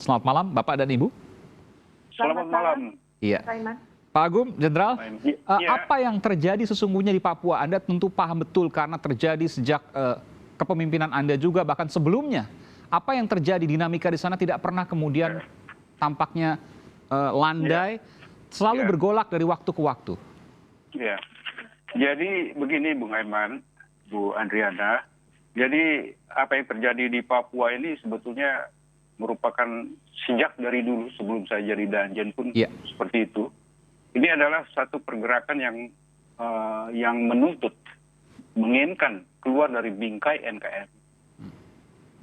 Selamat malam, Bapak dan Ibu. Selamat malam. Iya, Raiman. Pak Agung, Jenderal, Iya. apa yang terjadi sesungguhnya di Papua? Anda tentu paham betul karena terjadi sejak kepemimpinan Anda juga, bahkan sebelumnya. Apa yang terjadi, dinamika di sana tidak pernah kemudian tampaknya landai, selalu Iya. bergolak dari waktu ke waktu. Ya. Jadi begini Bung Aiman, Bu Andriana. Jadi apa yang terjadi di Papua ini sebetulnya merupakan sejak dari dulu sebelum saya jadi danjen pun Iya. seperti itu. Ini adalah satu pergerakan yang menuntut, menginginkan keluar dari bingkai NKRI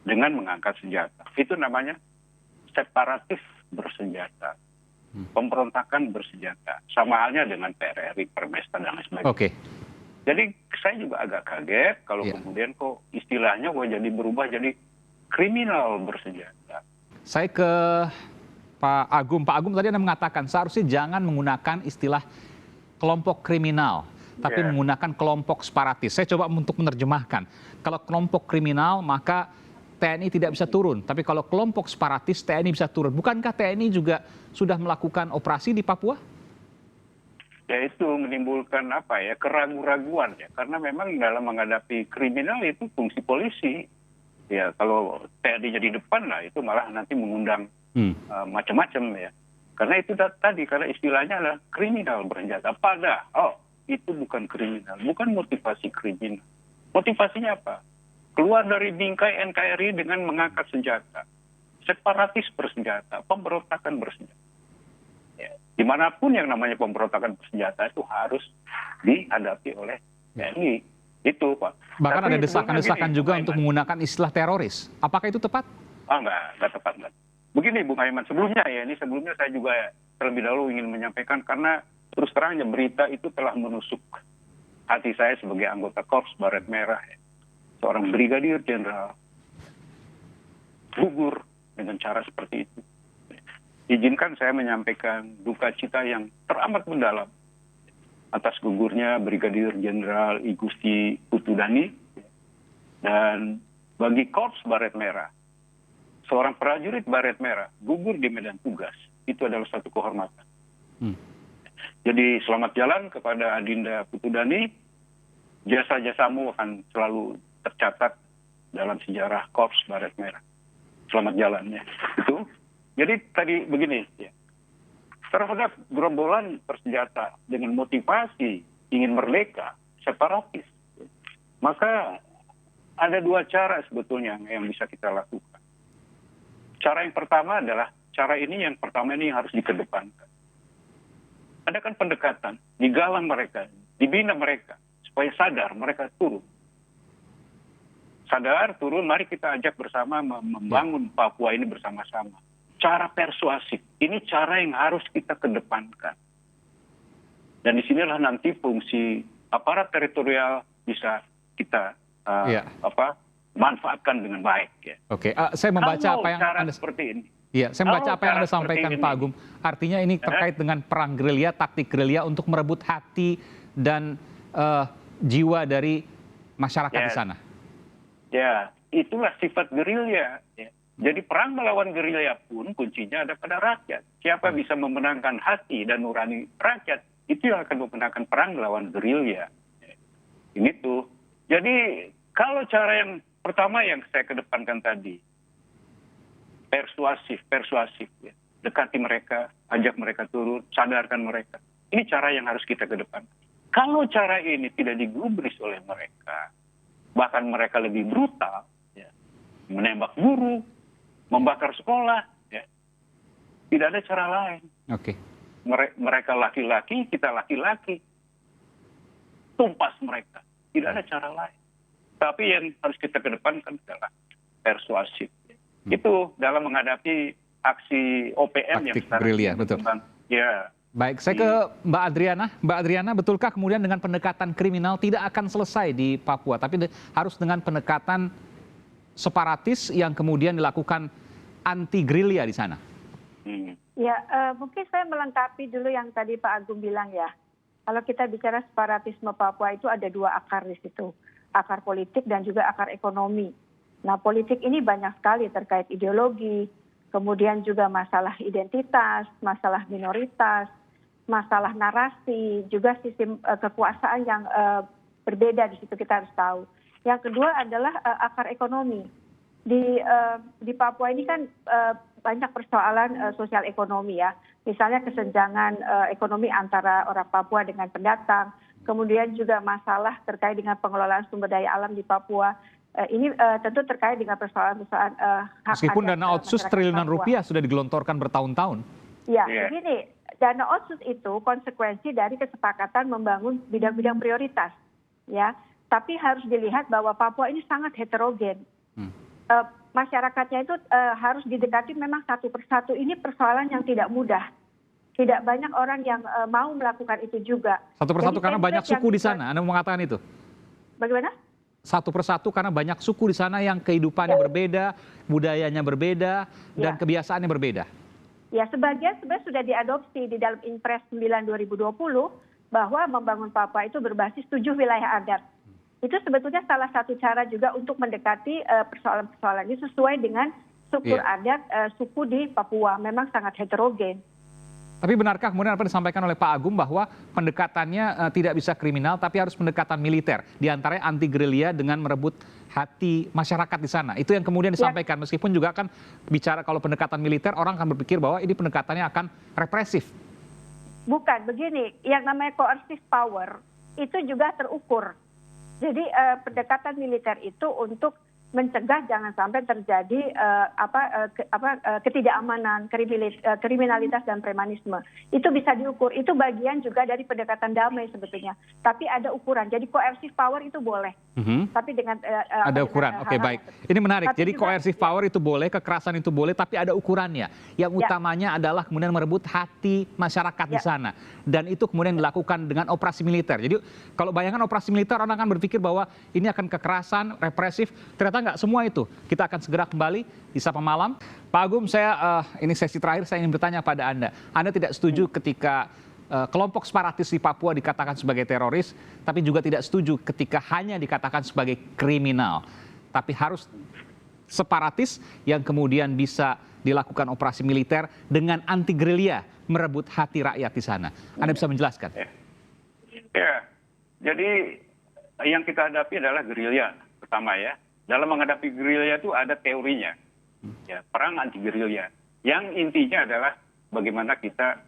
dengan mengangkat senjata. Itu namanya separatif bersenjata, pemberontakan bersenjata. Sama halnya dengan PRRI, Permesta dan lain sebagainya. Oke. Jadi saya juga agak kaget kalau Iya. kemudian kok istilahnya jadi berubah jadi kriminal bersenjata. Saya ke Pak Agung. Pak Agung tadi Anda mengatakan seharusnya jangan menggunakan istilah kelompok kriminal, tapi Iya. menggunakan kelompok separatis. Saya coba untuk menerjemahkan. Kalau kelompok kriminal, maka TNI tidak bisa turun. Tapi kalau kelompok separatis, TNI bisa turun. Bukankah TNI juga sudah melakukan operasi di Papua? Ya itu menimbulkan keraguan-raguan ya. Karena memang dalam menghadapi kriminal itu fungsi polisi. Ya kalau TNI jadi depan lah itu malah nanti mengundang macam-macam ya. Karena itu tadi, karena istilahnya adalah kriminal bersenjata. Padahal itu bukan kriminal, bukan motivasi kriminal. Motivasinya apa? Keluar dari bingkai NKRI dengan mengangkat senjata. Separatis bersenjata, pemberontakan bersenjata. Ya. Dimanapun yang namanya pemberontakan bersenjata itu harus dihadapi oleh TNI. Itu Pak. Bahkan Tapi ada desakan-desakan sebelumnya juga gini, untuk Bung Aiman. menggunakan istilah teroris. Apakah itu tepat? Enggak tepat. Enggak. Begini Bung Aiman, sebelumnya saya juga terlebih dahulu ingin menyampaikan karena terus terangnya berita itu telah menusuk hati saya sebagai anggota Korps Baret Merah. Ya. Seorang brigadir jenderal gugur dengan cara seperti itu. Izinkan saya menyampaikan duka cita yang teramat mendalam atas gugurnya Brigadir Jenderal I Gusti Putudani. Dan bagi Korps Baret Merah, seorang prajurit Baret Merah gugur di medan tugas, itu adalah satu kehormatan. Jadi selamat jalan kepada Adinda Putudani, jasa-jasamu akan selalu tercatat dalam sejarah Korps Baret Merah. Selamat jalannya. Itu. Jadi tadi begini, ya. Terhadap gerombolan bersenjata dengan motivasi ingin merdeka, separatis, maka ada dua cara sebetulnya yang bisa kita lakukan. Cara yang pertama adalah, yang harus dikedepankan. Ada kan pendekatan, digalang mereka, dibina mereka, supaya sadar mereka turun. Sadar, turun, mari kita ajak bersama membangun Papua ini bersama-sama. Cara persuasif, ini cara yang harus kita kedepankan. Dan disinilah nanti fungsi aparat teritorial bisa kita manfaatkan dengan baik. Ya. Oke, saya membaca Kalau apa yang cara Anda seperti ini. Iya, saya membaca apa yang Anda sampaikan, Pak Agung. Artinya ini terkait dengan perang gerilya, taktik gerilya untuk merebut hati dan jiwa dari masyarakat di sana. Ya, itulah sifat gerilya. Ya. Jadi perang melawan gerilya pun kuncinya ada pada rakyat. Siapa bisa memenangkan hati dan nurani rakyat, itu yang akan memenangkan perang melawan gerilya. Ini tuh. Jadi kalau cara yang pertama yang saya kedepankan tadi, persuasif, ya. Dekati mereka, ajak mereka turun, sadarkan mereka. Ini cara yang harus kita kedepankan. Kalau cara ini tidak digubris oleh mereka, bahkan mereka lebih brutal, ya, menembak guru, membakar sekolah, ya. Tidak ada cara lain. Oke. Mereka laki-laki, kita laki-laki. Tumpas mereka. Tidak ada cara lain. Tapi yang harus kita kedepankan adalah persuasif. Itu dalam menghadapi aksi OPM taktik yang gerilya, betul. Ya. Baik, saya ke Mbak Adriana. Mbak Adriana, betulkah kemudian dengan pendekatan kriminal tidak akan selesai di Papua, tapi harus dengan pendekatan separatis yang kemudian dilakukan anti gerilya di sana? Ya, mungkin saya melengkapi dulu yang tadi Pak Agung bilang ya. Kalau kita bicara separatisme Papua itu ada dua akar di situ. Akar politik dan juga akar ekonomi. Nah, politik ini banyak sekali terkait ideologi, kemudian juga masalah identitas, masalah minoritas, masalah narasi, juga sistem kekuasaan yang berbeda di situ kita harus tahu. Yang kedua adalah akar ekonomi. Di Papua ini kan banyak persoalan sosial ekonomi ya, misalnya kesenjangan ekonomi antara orang Papua dengan pendatang, kemudian juga masalah terkait dengan pengelolaan sumber daya alam di Papua. Ini tentu terkait dengan persoalan-persoalan hak Meskipun adat, dana otsus masyarakat triliunan Papua. rupiah sudah digelontorkan bertahun-tahun. Ya, Iya. begini, dana otsus itu konsekuensi dari kesepakatan membangun bidang-bidang prioritas, ya. Tapi harus dilihat bahwa Papua ini sangat heterogen. Masyarakatnya itu harus didekati memang satu persatu. Ini persoalan yang tidak mudah. Tidak banyak orang yang mau melakukan itu juga. Satu persatu Jadi karena banyak template yang suku di kita- sana. Anda mau mengatakan itu? Bagaimana? Satu persatu karena banyak suku di sana yang kehidupannya berbeda, budayanya berbeda, dan Ya. kebiasaannya berbeda. Ya, sebagian sebenarnya sudah diadopsi di dalam Impres 9 2020 bahwa membangun Papua itu berbasis 7 wilayah adat. Itu sebetulnya salah satu cara juga untuk mendekati persoalan-persoalan ini sesuai dengan struktur Iya. adat suku di Papua. Memang sangat heterogen. Tapi benarkah kemudian apa disampaikan oleh Pak Agung bahwa pendekatannya tidak bisa kriminal tapi harus pendekatan militer, di antaranya anti gerilya dengan merebut hati masyarakat di sana. Itu yang kemudian disampaikan, meskipun juga kan bicara kalau pendekatan militer orang akan berpikir bahwa ini pendekatannya akan represif. Bukan, begini, yang namanya coercive power itu juga terukur. Jadi pendekatan militer itu untuk mencegah jangan sampai terjadi ketidakamanan, kriminalitas dan premanisme. Itu bisa diukur. Itu bagian juga dari pendekatan damai sebetulnya. Tapi ada ukuran. Jadi coercive power itu boleh. Tapi dengan Ada ukuran. Oke, baik. Ini menarik. Tapi Jadi juga- coercive power itu boleh, kekerasan itu boleh, tapi ada ukurannya. Yang utamanya adalah kemudian merebut hati masyarakat di sana. Dan itu kemudian dilakukan dengan operasi militer. Jadi kalau bayangkan operasi militer, orang akan berpikir bahwa ini akan kekerasan, represif. Ternyata nggak semua itu. Kita akan segera kembali di Sapa Malam. Pak Agung, ini sesi terakhir, saya ingin bertanya pada Anda. Anda tidak setuju ketika kelompok separatis di Papua dikatakan sebagai teroris, tapi juga tidak setuju ketika hanya dikatakan sebagai kriminal. Tapi harus separatis yang kemudian bisa dilakukan operasi militer dengan anti gerilya merebut hati rakyat di sana. Anda bisa menjelaskan? Ya, jadi yang kita hadapi adalah gerilya pertama ya. Dalam menghadapi gerilya itu ada teorinya, ya, perang anti gerilya. Yang intinya adalah bagaimana kita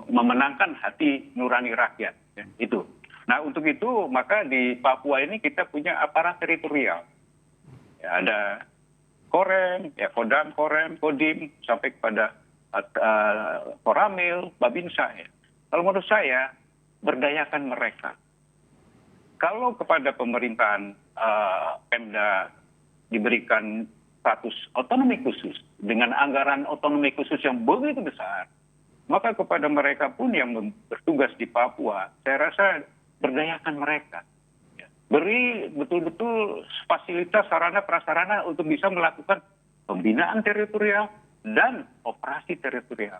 memenangkan hati nurani rakyat. Ya, itu. Nah untuk itu maka di Papua ini kita punya aparat teritorial. Ya, ada Korem, ya Kodam, Korem, Kodim, sampai kepada Koramil, Babinsa. Ya. Kalau menurut saya berdayakan mereka. Kalau kepada pemerintahan Pemda diberikan status otonomi khusus dengan anggaran otonomi khusus yang begitu besar, maka kepada mereka pun yang bertugas di Papua, saya rasa berdayakan mereka. Beri betul-betul fasilitas sarana prasarana untuk bisa melakukan pembinaan teritorial dan operasi teritorial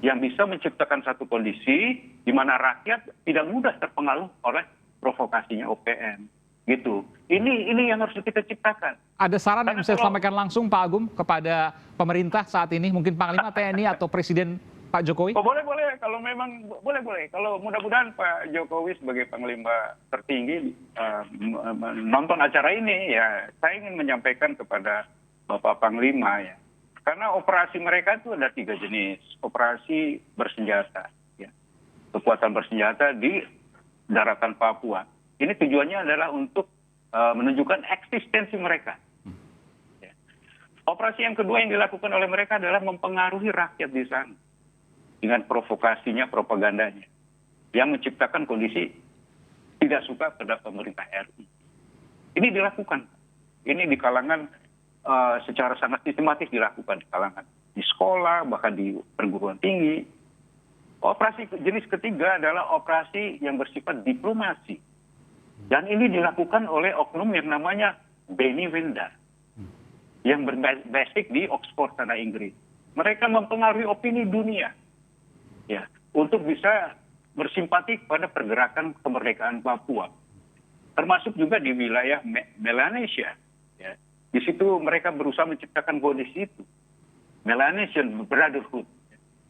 yang bisa menciptakan satu kondisi di mana rakyat tidak mudah terpengaruh oleh provokasinya OPM, gitu. Ini yang harus kita ciptakan. Ada saran yang bisa disampaikan langsung Pak Agung kepada pemerintah saat ini, mungkin Panglima TNI atau Presiden Pak Jokowi? Oh, boleh. Kalau memang boleh. Kalau mudah-mudahan Pak Jokowi sebagai Panglima tertinggi nonton acara ini, ya saya ingin menyampaikan kepada Bapak Panglima ya. Karena operasi mereka itu ada 3 jenis. Operasi bersenjata, ya. Kekuatan bersenjata di daratan Papua. Ini tujuannya adalah untuk menunjukkan eksistensi mereka. Ya. Operasi yang kedua yang dilakukan oleh mereka adalah mempengaruhi rakyat di sana dengan provokasinya, propagandanya, yang menciptakan kondisi tidak suka pada pemerintah RI. Ini dilakukan. Ini di kalangan secara sangat sistematis dilakukan di kalangan di sekolah, bahkan di perguruan tinggi. Operasi jenis ketiga adalah operasi yang bersifat diplomasi. Dan ini dilakukan oleh oknum yang namanya Benny Wenda, yang berbasik di Oxford, tanah Inggris. Mereka mempengaruhi opini dunia, ya, untuk bisa bersimpati pada pergerakan kemerdekaan Papua. Termasuk juga di wilayah Melanesia, ya, Di situ mereka berusaha menciptakan kondisi itu, Melanesian Brotherhood.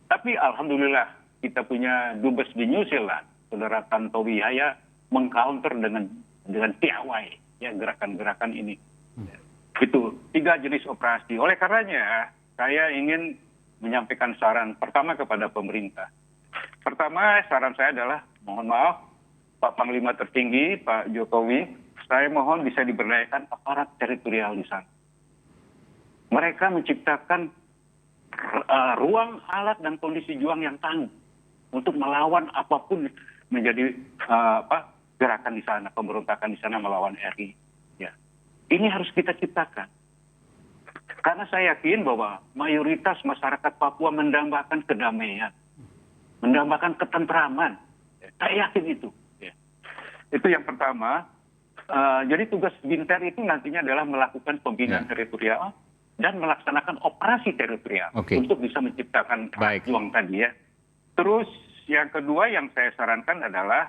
Tapi alhamdulillah kita punya dubes di New Zealand, Saudara Tantowi Yahya, mengcounter dengan piawai ya gerakan-gerakan ini. Itu 3 jenis operasi. Oleh karenanya saya ingin menyampaikan saran pertama kepada pemerintah. Pertama, saran saya adalah mohon maaf Pak Panglima tertinggi Pak Jokowi, saya mohon bisa diberdayakan aparat teritorial di sana. Mereka menciptakan ruang, alat dan kondisi juang yang tangguh untuk melawan apapun menjadi gerakan di sana, pemberontakan di sana melawan RI. Ya. Ini harus kita ciptakan. Karena saya yakin bahwa mayoritas masyarakat Papua mendambakan kedamaian, mendambakan ketentraman. Saya yakin itu. Ya. Itu yang pertama. Jadi tugas Binter itu nantinya adalah melakukan pembinaan teritorial dan melaksanakan operasi teritorial untuk bisa menciptakan juang tadi ya. Terus yang kedua yang saya sarankan adalah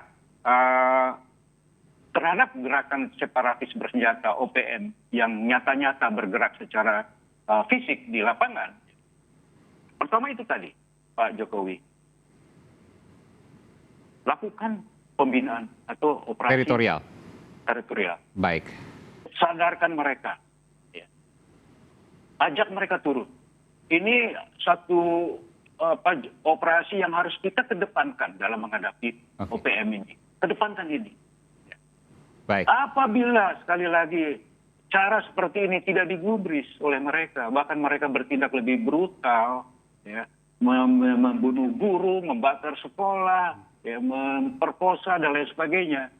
terhadap gerakan separatis bersenjata OPM yang nyata-nyata bergerak secara fisik di lapangan. Pertama itu tadi, Pak Jokowi. Lakukan pembinaan atau operasi teritorial. Baik. Sadarkan mereka. Ya. Ajak mereka turun. Ini satu operasi yang harus kita kedepankan dalam menghadapi OPM ini. Kedepankan ini. Ya. Baik. Apabila sekali lagi cara seperti ini tidak digubris oleh mereka, bahkan mereka bertindak lebih brutal, ya, membunuh guru, membakar sekolah, ya, memperkosa dan lain sebagainya.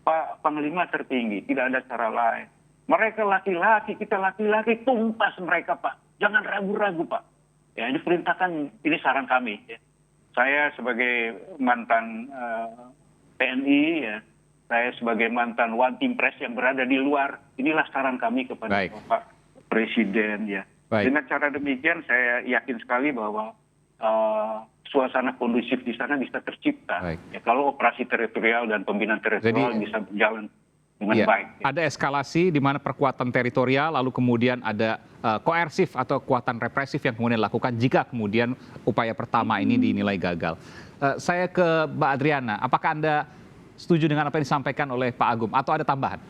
Pak Panglima tertinggi, tidak ada cara lain. Mereka laki-laki, kita laki-laki, tumpas mereka Pak. Jangan ragu-ragu Pak. Ya, ini perintahkan, ini saran kami. Ya. Saya sebagai mantan TNI, ya, saya sebagai mantan One Team Press yang berada di luar, inilah saran kami kepada Bapak Presiden. Ya. Dengan cara demikian saya yakin sekali bahwa suasana kondusif di sana bisa tercipta. Ya, kalau operasi teritorial dan pembinaan teritorial bisa berjalan dengan baik. Ya. Ada eskalasi di mana perkuatan teritorial, lalu kemudian ada koersif atau kekuatan represif yang kemudian dilakukan jika kemudian upaya pertama ini dinilai gagal. Saya ke Mbak Adriana, apakah Anda setuju dengan apa yang disampaikan oleh Pak Agung atau ada tambahan?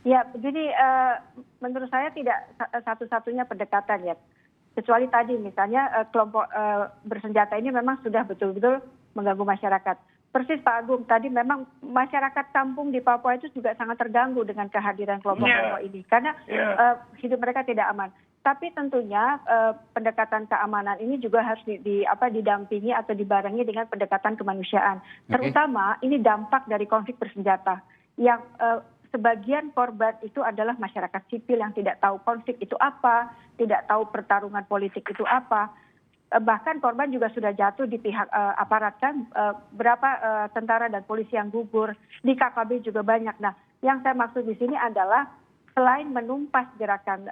Ya, begini, menurut saya tidak satu-satunya pendekatan ya. Kecuali tadi misalnya kelompok bersenjata ini memang sudah betul-betul mengganggu masyarakat. Persis Pak Agung, tadi memang masyarakat kampung di Papua itu juga sangat terganggu dengan kehadiran kelompok-kelompok ini. Karena hidup mereka tidak aman. Tapi tentunya pendekatan keamanan ini juga harus didampingi atau dibarengi dengan pendekatan kemanusiaan. Terutama ini dampak dari konflik bersenjata yang sebagian korban itu adalah masyarakat sipil yang tidak tahu konflik itu apa, tidak tahu pertarungan politik itu apa. Bahkan korban juga sudah jatuh di pihak aparat kan, berapa tentara dan polisi yang gugur, di KKB juga banyak. Nah, yang saya maksud di sini adalah selain menumpas gerakan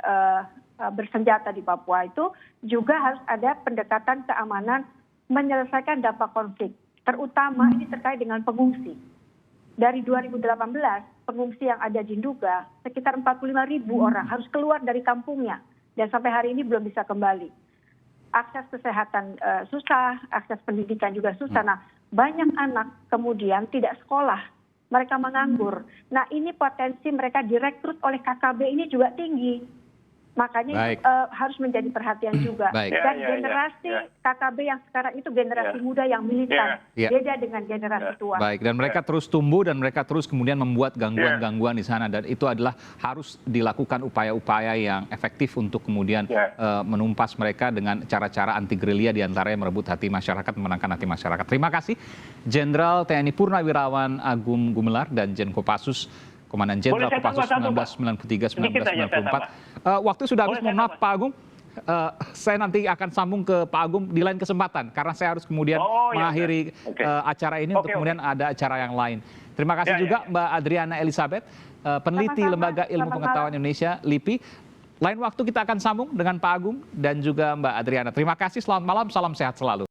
bersenjata di Papua itu, juga harus ada pendekatan keamanan menyelesaikan dampak konflik. Terutama ini terkait dengan pengungsi. Dari 2018, pengungsi yang ada di Nduga, sekitar 45.000 orang harus keluar dari kampungnya. Dan sampai hari ini belum bisa kembali. Akses kesehatan susah, akses pendidikan juga susah. Nah, banyak anak kemudian tidak sekolah, mereka menganggur. Nah, ini potensi mereka direkrut oleh KKB ini juga tinggi. Makanya harus menjadi perhatian juga. Dan generasi KKB yang sekarang itu generasi muda yang militan, beda dengan generasi tua. Baik, dan mereka terus tumbuh dan mereka terus kemudian membuat gangguan-gangguan di sana, dan itu adalah harus dilakukan upaya-upaya yang efektif untuk kemudian menumpas mereka dengan cara-cara anti gerilya, diantaranya merebut hati masyarakat, memenangkan hati masyarakat. Terima kasih Jenderal TNI Purnawirawan Agung Gumelar dan Jen Kopassus Komandan Jenderal Kopassus 1993-1994. Waktu sudah habis, mohon maaf Pak Agung. Saya nanti akan sambung ke Pak Agung di lain kesempatan, karena saya harus kemudian mengakhiri acara ini untuk kemudian ada acara yang lain. Terima kasih juga Mbak Adriana Elizabeth, peneliti Lembaga Ilmu Pengetahuan Indonesia, LIPI. Lain waktu kita akan sambung dengan Pak Agung dan juga Mbak Adriana. Terima kasih, selamat malam, salam sehat selalu.